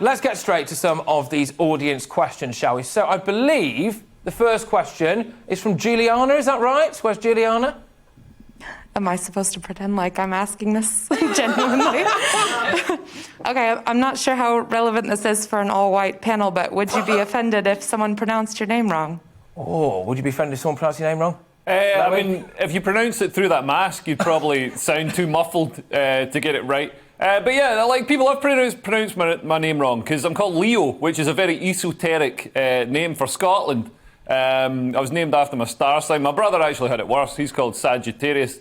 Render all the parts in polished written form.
Let's get straight to some of these audience questions, shall we? So I believe the first question is from Juliana, is that right? Where's Juliana? Am I supposed to pretend like I'm asking this genuinely? Okay, I'm not sure how relevant this is for an all-white panel, but would you be offended if someone pronounced your name wrong? Oh, would you be offended if someone pronounced your name wrong? I mean, if you pronounce it through that mask, you'd probably sound too muffled to get it right. But yeah, like people have pronounced my name wrong because I'm called Leo, which is a very esoteric name for Scotland. I was named after my star sign. My brother actually had it worse. He's called Sagittarius.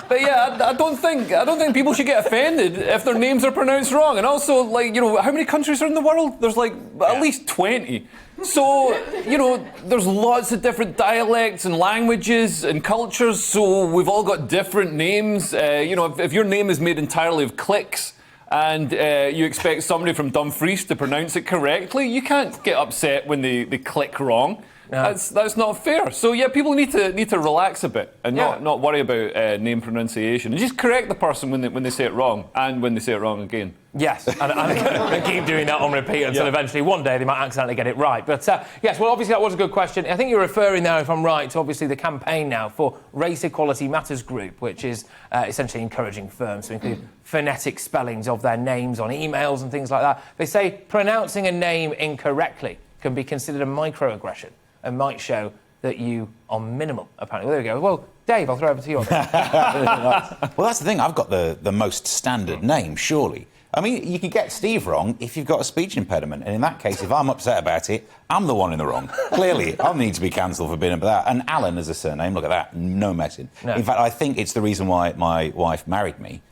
But yeah, I don't think people should get offended if their names are pronounced wrong. And also, like, you know, how many countries are in the world? There's like at least 20. So, you know, there's lots of different dialects and languages and cultures. So we've all got different names. You know, if your name is made entirely of clicks and you expect somebody from Dumfries to pronounce it correctly, you can't get upset when they click wrong. No. That's not fair. So yeah, people need to relax a bit and not worry about name pronunciation and just correct the person when they say it wrong and when they say it wrong again. Yes, and keep doing that on repeat until eventually one day they might accidentally get it right. But yes, well, obviously that was a good question. I think you're referring now, if I'm right, to obviously the campaign now for Race Equality Matters Group, which is essentially encouraging firms to include phonetic spellings of their names on emails and things like that. They say pronouncing a name incorrectly can be considered a microaggression and might show that you are minimal, apparently. Well, there we go. Well, Dave, I'll throw over to you. Well, that's the thing. I've got the most standard name, surely. I mean, you can get Steve wrong if you've got a speech impediment. And in that case, if I'm upset about it, I'm the one in the wrong. Clearly, I need to be cancelled for being about that. And Alan as a surname, look at that. No messing. No. In fact, I think it's the reason why my wife married me,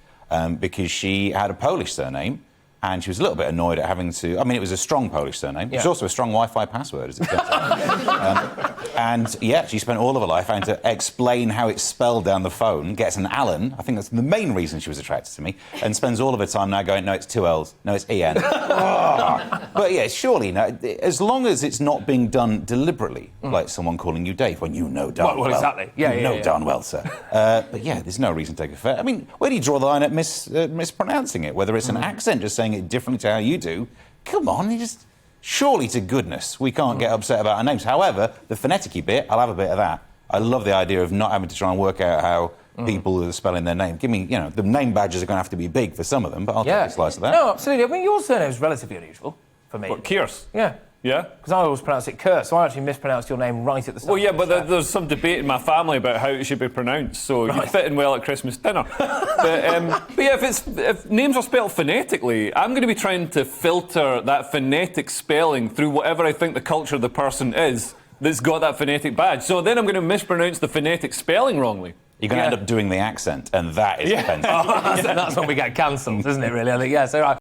because she had a Polish surname. And she was a little bit annoyed at having to... I mean, it was a strong Polish surname. It was also a strong Wi-Fi password, as it turns out. And, yeah, she spent all of her life having to explain how it's spelled down the phone, gets an Alan. I think that's the main reason she was attracted to me, and spends all of her time now going, no, it's two L's. No, it's E-N. But, yeah, surely, no, as long as it's not being done deliberately, like someone calling you Dave, when you know darn well. Well, exactly. Yeah, you know darn well, sir. But, yeah, there's no reason to take offence. I mean, where do you draw the line at mispronouncing it? Whether it's an accent, just saying it differently to how you do, come on, you just... Surely to goodness, we can't get upset about our names. However, the phonetic-y bit, I'll have a bit of that. I love the idea of not having to try and work out how people are spelling their name. Give me, you know, the name badges are going to have to be big for some of them, but I'll take a slice of that. No, absolutely. I mean, your surname is relatively unusual for me. What, Kears? Yeah. Yeah? Because I always pronounce it Kerr, so I actually mispronounced your name right at the start. Well, yeah, but there's some debate in my family about how it should be pronounced, so you fit in well at Christmas dinner. but yeah, if names are spelled phonetically, I'm going to be trying to filter that phonetic spelling through whatever I think the culture of the person is that's got that phonetic badge. So then I'm going to mispronounce the phonetic spelling wrongly. You're going to end up doing the accent, and that is offensive. That's when we get cancelled, isn't it, really? I think, yeah, so